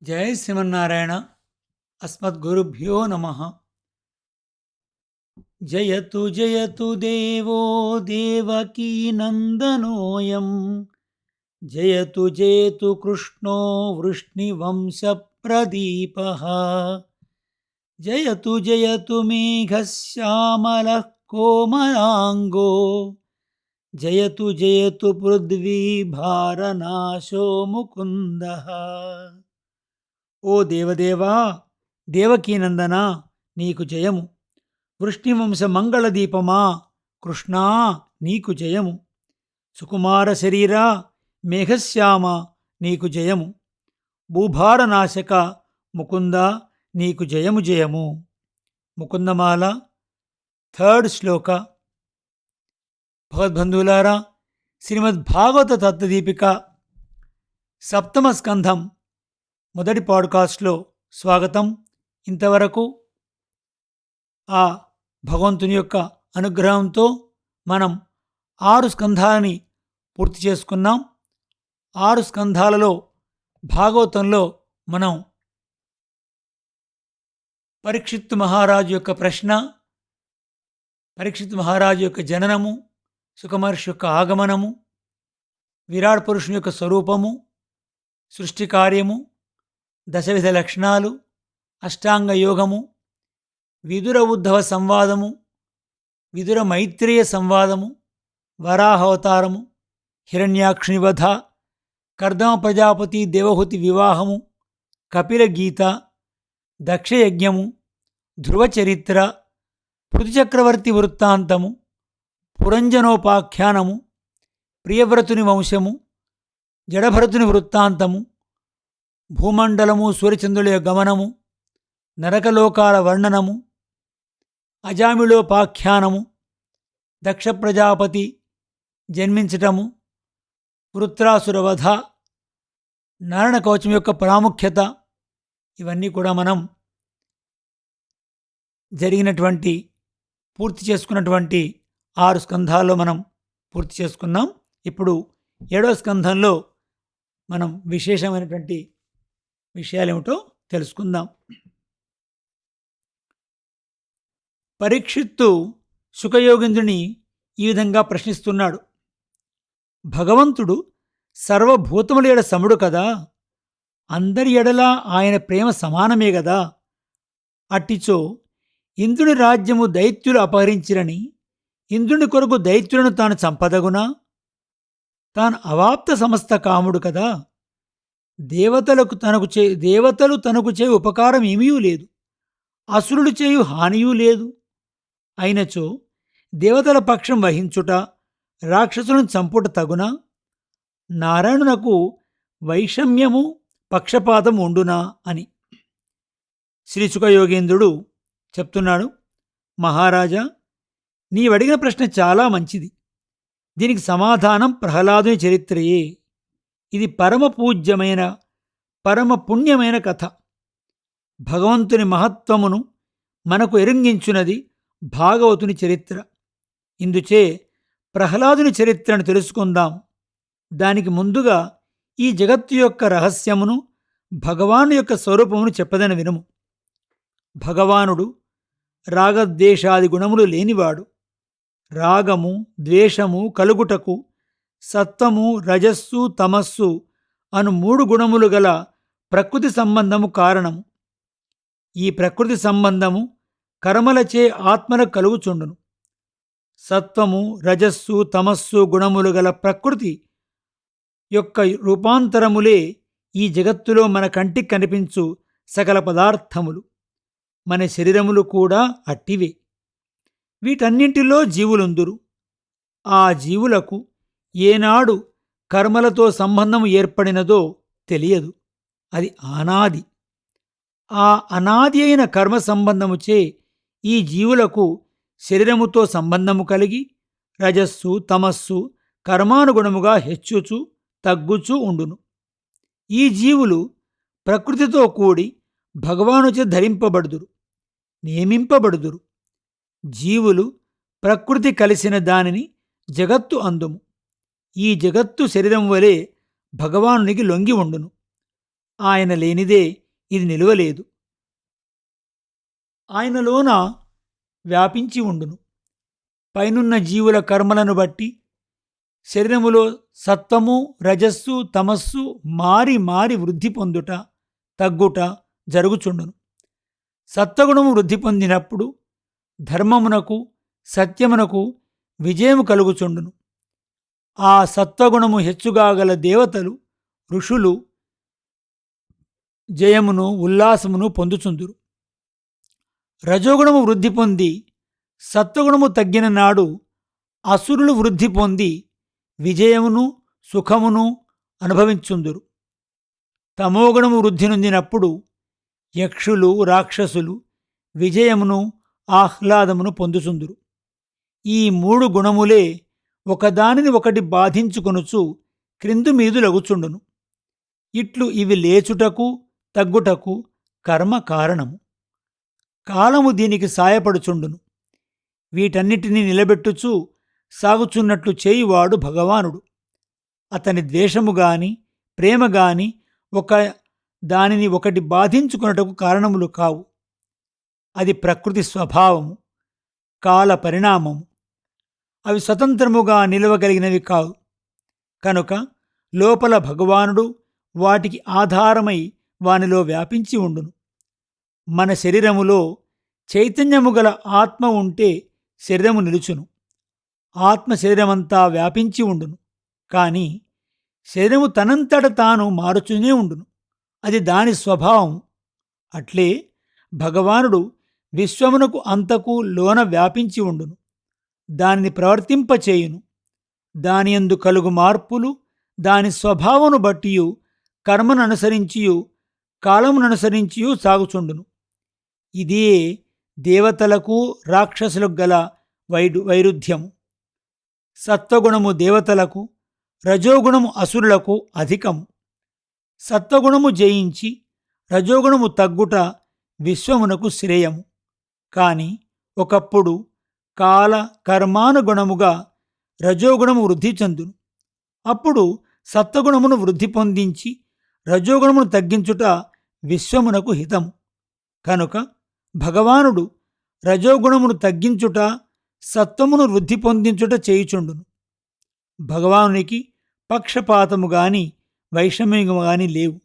జై శ్రీమన్నారాయణ. అస్మద్గురుభ్యో నమ. జయతు జయతు దేవో దేవకీ నందనోయం, జయతు జయతు కృష్ణో వృష్ణివంశ ప్రదీప, జయతు జయతు మేఘశ్యామల కోమలాంగో, జయతు జయతు పృథ్వీ భారనాశో ముకుంద. ఓ దేవదేవా, దేవకీనందన, నీకు జయము. వృష్ణివంశ మంగళదీపమా, కృష్ణా నీకు జయము. సుకుమార శరీరా, మేఘశ్యామ నీకు జయము. భూభారనాశక ముకుంద నీకు జయము జయము. ముకుందమాల థర్డ్ శ్లోక. భగవద్బంధువులారా, శ్రీమద్భాగవత తత్వదీపిక సప్తమ స్కంధం మొదటి పాడ్కాస్ట్లో స్వాగతం. ఇంతవరకు ఆ భగవంతుని యొక్క అనుగ్రహంతో మనం 6 స్కంధాలని పూర్తి చేసుకున్నాం. 6 స్కంధాలలో భాగవతంలో మనం పరీక్షిత్తు మహారాజు యొక్క ప్రశ్న, పరీక్షిత్తు మహారాజు యొక్క జననము, సుఖమహర్షి యొక్క ఆగమనము, విరాట్ పురుషుని యొక్క స్వరూపము, సృష్టి కార్యము, దశవిధ లక్షణాలు, అష్టాంగ యోగము, విదుర ఉద్ధవ సంవాదము, విదుర మైత్రేయ సంవాదము, వరాహావతారము, హిరణ్యాక్షుని వధ, కర్దమ ప్రజాపతి దేవహూతి వివాహము, కపిల గీత, దక్షయజ్ఞము, ధ్రువచరిత్ర, పృథుచక్రవర్తి వృత్తాంతము, పురంజనోపాఖ్యానము, ప్రియవ్రతుని వంశము, జడభరతుని వృత్తాంతము, భూమండలము సూర్యచంద్రుల గమనము, నరకలోకాల వర్ణనము, అజామిళోపాఖ్యానము, దక్ష ప్రజాపతి జన్మించటము, వృత్రాసుర వధ, నారాయణ కవచం యొక్క ప్రాముఖ్యత, ఇవన్నీ కూడా మనం పూర్తి చేసుకున్నటువంటి 6 స్కంధాల్లో మనం పూర్తి చేసుకున్నాం. ఇప్పుడు 7వ స్కంధంలో మనం విశేషమైనటువంటి విషయాలేమిటో తెలుసుకుందాం. పరీక్షిత్తు శుకయోగేంద్రుని ఈ విధంగా ప్రశ్నిస్తున్నాడు. భగవంతుడు సర్వభూతముల ఎడ సముడు కదా, అందరి ఎడలా ఆయన ప్రేమ సమానమే గదా. అట్టిచో ఇంద్రుని రాజ్యము దైత్యులు అపహరించిరని ఇంద్రుని కొరకు దైత్యులను తాను చంపదగునా? తాను అవాప్త సమస్త కాముడు కదా. దేవతలు తనకు చేయు ఉపకారం ఏమీ లేదు, అసురులు చేయు హానియూ లేదు. అయినచో దేవతల పక్షం వహించుట, రాక్షసులను చంపుట తగునా? నారాయణునకు వైషమ్యము పక్షపాతం ఉండునా అని శ్రీశుకయోగేంద్రుడు చెప్తున్నాడు. మహారాజా, నీవడిగిన ప్రశ్న చాలా మంచిది. దీనికి సమాధానం ప్రహ్లాదుని చరిత్రయే. ఇది పరమ పూజ్యమైన పరమ పుణ్యమైన కథ. భగవంతుని మహత్వమును మనకు ఎరింగించున్నది భాగవతుని చరిత్ర. ఇందుచే ప్రహ్లాదుని చరిత్రను తెలుసుకుందాం. దానికి ముందుగా ఈ జగత్తు యొక్క రహస్యమును, భగవాను యొక్క స్వరూపమును చెప్పదని వినుము. భగవానుడు రాగద్వేషాది గుణములు లేనివాడు. రాగము ద్వేషము కలుగుటకు సత్వము రజస్సు తమస్సు అను 3 గుణములు గల ప్రకృతి సంబంధము కారణము. ఈ ప్రకృతి సంబంధము కర్మలచే ఆత్మలకు కలుగుచుండును. సత్వము రజస్సు తమస్సు గుణములు గల ప్రకృతి యొక్క రూపాంతరములే ఈ జగత్తులో మన కంటికి కనిపించు సకల పదార్థములు. మన శరీరములు కూడా అట్టివే. వీటన్నింటిలో జీవులుందురు. ఆ జీవులకు ఏనాడు కర్మలతో సంబంధము ఏర్పడినదో తెలియదు. అది అనాది. ఆ అనాది అయిన కర్మ సంబంధముచే ఈ జీవులకు శరీరముతో సంబంధము కలిగి రజస్సు తమస్సు కర్మానుగుణముగా హెచ్చుచు తగ్గుచూ ఉండును. ఈ జీవులు ప్రకృతితో కూడి భగవానుచే ధరింపబడుదురు, నియమింపబడుదురు. జీవులు ప్రకృతి కలిసిన దానిని జగత్తు అందుము. ఈ జగత్తు శరీరం వలె భగవానునికి లొంగి ఉండును. ఆయన లేనిదే ఇది నిలువలేదు. ఆయనలోన వ్యాపించి ఉండును. పైనున్న జీవుల కర్మలను బట్టి శరీరములో సత్వము, రజస్సు, తమస్సు మారి మారి వృద్ధి పొందుట, తగ్గుట జరుగుచుండును. సత్వగుణము వృద్ధి పొందినప్పుడు ధర్మమునకు, సత్యమునకు విజయము కలుగుచుండును. ఆ సత్వగుణము హెచ్చుగా గల దేవతలు, ఋషులు జయమును, ఉల్లాసమును పొందుచుందురు. రజోగుణము వృద్ధి పొంది సత్వగుణము తగ్గిన నాడు అసురులు వృద్ధి పొంది విజయమును, సుఖమును అనుభవించుందురు. తమోగుణము వృద్ధి నొందినప్పుడు యక్షులు, రాక్షసులు విజయమును, ఆహ్లాదమును పొందుచుందురు. ఈ మూడు గుణములే ఒకదానిని ఒకటి బాధించుకొనుచు క్రిందు మీదులగుచుండును. ఇట్లు ఇవి లేచుటకు, తగ్గుటకు కర్మ కారణము. కాలము దీనికి సాయపడుచుండును. వీటన్నిటినీ నిలబెట్టుచు సాగుచున్నట్లు చేయువాడు భగవానుడు. అతని ద్వేషము గాని, ప్రేమ గాని ఒక దానిని ఒకటి బాధించుకొనుటకు కారణములు కావు. అది ప్రకృతి స్వభావము, కాల పరిణామము. అవి స్వతంత్రముగా నిలవగలిగినవి కావు. కనుక లోపల భగవానుడు వాటికి ఆధారమై వానిలో వ్యాపించి ఉండును. మన శరీరములో చైతన్యము గల ఆత్మ ఉంటే శరీరము నిలుచును. ఆత్మ శరీరమంతా వ్యాపించి ఉండును. కాని శరీరము తనంతట తాను మారుచునే ఉండును. అది దాని స్వభావం. అట్లే భగవానుడు విశ్వమునకు అంతకు లోన వ్యాపించి ఉండును. దానిని ప్రవర్తింపచేయును. దానియందు కలుగు మార్పులు దాని స్వభావమును బట్టియు, కర్మను అనుసరించియు, కాలముననుసరించియు సాగుచుండును. ఇదే దేవతలకు, రాక్షసులకు గల వైరుధ్యము. సత్వగుణము దేవతలకు, రజోగుణము అసురులకు అధికము. సత్వగుణము జయించి రజోగుణము తగ్గుట విశ్వమునకు శ్రేయము. కాని ఒకప్పుడు కాల కర్మానుగుణముగా రజోగుణము వృద్ధి చెందును. అప్పుడు సత్వగుణమును వృద్ధి పొందించి రజోగుణమును తగ్గించుట విశ్వమునకు హితము. కనుక భగవానుడు రజోగుణమును తగ్గించుట, సత్వమును వృద్ధి పొందించుట చేయుచుండును. భగవానునికి పక్షపాతము గాని, వైషమ్యము గాని లేవు.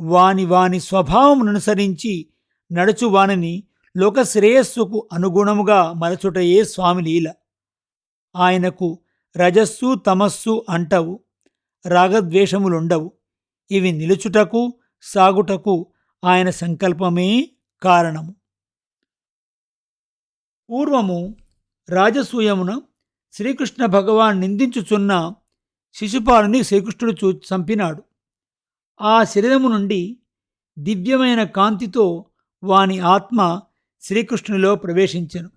వాని వాని స్వభావముననుసరించి నడుచు వానిని లోకశ్రేయస్సుకు అనుగుణముగా మలచుటయే స్వామి లీల. ఆయనకు రజస్సు, తమస్సు అంటవు, రాగద్వేషములుండవు. ఇవి నిలుచుటకు, సాగుటకు ఆయన సంకల్పమే కారణము. పూర్వము రాజసూయమున శ్రీకృష్ణ భగవాన్ నిందించుచున్న శిశుపాలుని శ్రీకృష్ణుడు చంపినాడు. ఆ శరీరము నుండి దివ్యమైన కాంతితో వాని ఆత్మ శ్రీకృష్ణునిలో ప్రవేశించెను.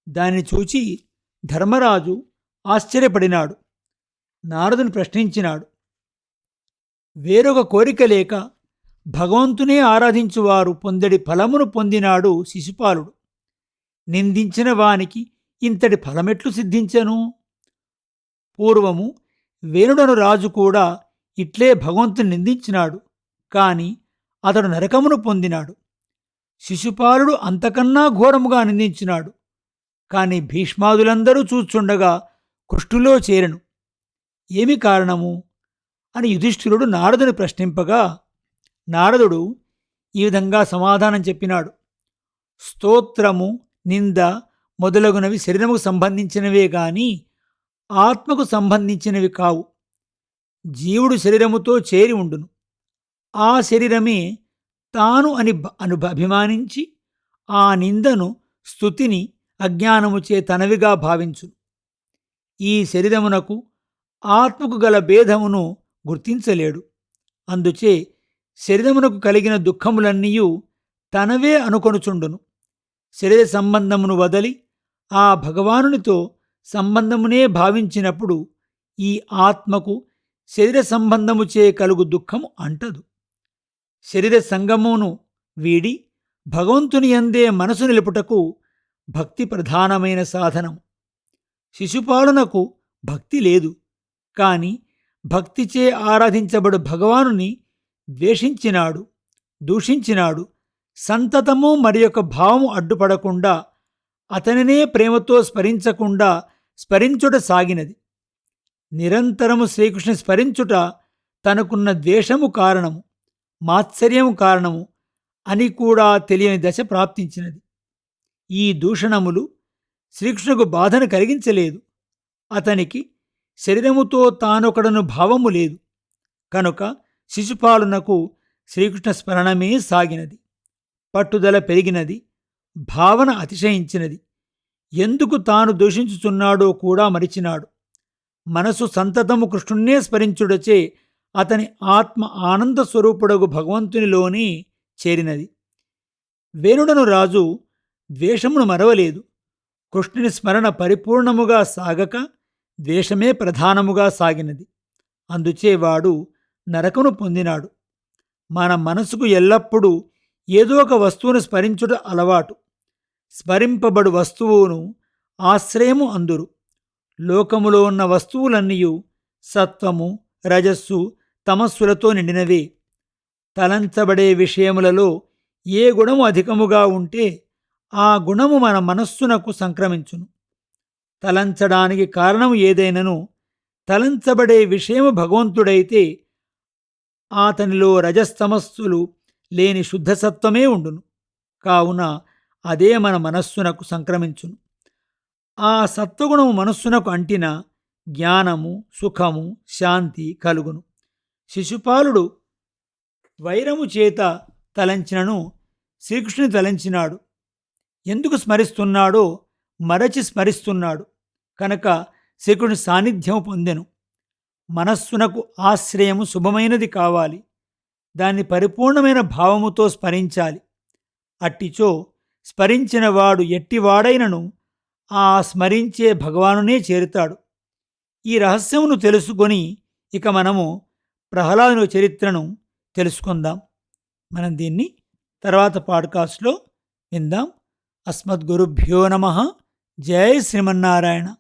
దానిని చూచి ధర్మరాజు ఆశ్చర్యపడినాడు. నారదుని ప్రశ్నించినాడు. వేరొక కోరిక లేక భగవంతునే ఆరాధించువారు పొందడి ఫలమును పొందినాడు శిశుపాలుడు. నిందించిన వానికి ఇంతటి ఫలమెట్లు సిద్ధించెను? పూర్వము వేణుడను రాజు కూడా ఇట్లే భగవంతుని నిందించినాడు. కాని అతడు నరకమును పొందినాడు. శిశుపాలుడు అంతకన్నా ఘోరముగా నిందించినాడు. కాని భీష్మాదులందరూ చూచుండగా కృష్ణులో చేరెను. ఏమి కారణము అని యుధిష్ఠిరుడు నారదుని ప్రశ్నింపగా నారదుడు ఈ విధంగా సమాధానం చెప్పినాడు. స్తోత్రము, నింద మొదలగునవి శరీరముకు సంబంధించినవే గాని ఆత్మకు సంబంధించినవి కావు. జీవుడు శరీరముతో చేరి ఉండును. ఆ శరీరమే తాను అని అభిమానించి ఆ నిందను, స్తుతిని అజ్ఞానముచే తనవిగా భావించును. ఈ శరీరమునకు ఆత్మకు గల భేదమును గుర్తించలేడు. అందుచే శరీరమునకు కలిగిన దుఃఖములన్నీయూ తనవే అనుకొనుచుండును. శరీర సంబంధమును వదలి ఆ భగవానునితో సంబంధమునే భావించినప్పుడు ఈ ఆత్మకు శరీర సంబంధముచే కలుగు దుఃఖము అంటదు. శరీర సంగమును వీడి భగవంతుని యందే మనసు నిలుపుటకు భక్తి ప్రధానమైన సాధనం. శిశుపాలునకు భక్తి లేదు. కాని భక్తిచే ఆరాధించబడు భగవానుని ద్వేషించినాడు, దూషించినాడు. సంతతము మరి యొక్క భావము అడ్డుపడకుండా అతనినే ప్రేమతో స్మరించకుండా స్మరించుట సాగినది. నిరంతరము శ్రీకృష్ణ స్మరించుట తనకున్న ద్వేషము కారణము, మాత్సర్యము కారణము అని కూడా తెలియని దశ ప్రాప్తించినది. ఈ దూషణములు శ్రీకృష్ణుకు బాధను కలిగించలేదు. అతనికి శరీరముతో తానొకడను భావము లేదు. కనుక శిశుపాలునకు శ్రీకృష్ణ స్మరణమే సాగినది. పట్టుదల పెరిగినది, భావన అతిశయించినది. ఎందుకు తాను దూషించుచున్నాడో కూడా మరిచినాడు. మనసు సంతతము కృష్ణుణ్ణే స్మరించుడచే అతని ఆత్మ ఆనంద స్వరూపుడగు భగవంతునిలోనే చేరినది. వేణుడను రాజు ద్వేషమును మరవలేదు. కృష్ణుని స్మరణ పరిపూర్ణముగా సాగక ద్వేషమే ప్రధానముగా సాగినది. అందుచే వాడు నరకను పొందినాడు. మన మనసుకు ఎల్లప్పుడూ ఏదో ఒక వస్తువును స్మరించుట అలవాటు. స్మరింపబడు వస్తువును ఆశ్రయము అందురు. లోకములో ఉన్న వస్తువులన్నీయు సత్వము, రజస్సు, తమస్సులతో నిండినవే. తలంచబడే విషయములలో ఏ గుణము అధికముగా ఉంటే ఆ గుణము మన మనస్సునకు సంక్రమించును. తలంచడానికి కారణము ఏదైనను తలంచబడే విషయము భగవంతుడైతే అతనిలో రజస్తమస్సులు లేని శుద్ధసత్వమే ఉండును. కావున అదే మన మనస్సునకు సంక్రమించును. ఆ సత్వగుణము మనస్సునకు అంటిన జ్ఞానము, సుఖము, శాంతి కలుగును. శిశుపాలుడు వైరము చేత తలంచినను శ్రీకృష్ణుని తలంచినాడు. ఎందుకు స్మరిస్తున్నాడో మరచి స్మరిస్తున్నాడు. కనుక శ్రీకృష్ణుని సాన్నిధ్యం పొందెను. మనస్సునకు ఆశ్రయము శుభమైనది కావాలి. దాన్ని పరిపూర్ణమైన భావముతో స్మరించాలి. అట్టిచో స్మరించిన వాడు ఎట్టివాడైనను ఆ స్మరించే భగవానునే చేరుతాడు. ఈ రహస్యమును తెలుసుకొని ఇక మనము ప్రహ్లాదుని చరిత్రను తెలుసుకుందాం. మనం దీన్ని తర్వాత పాడ్కాస్ట్లో విందాం. అస్మద్గురుభ్యో నమః. జై శ్రీమన్నారాయణ.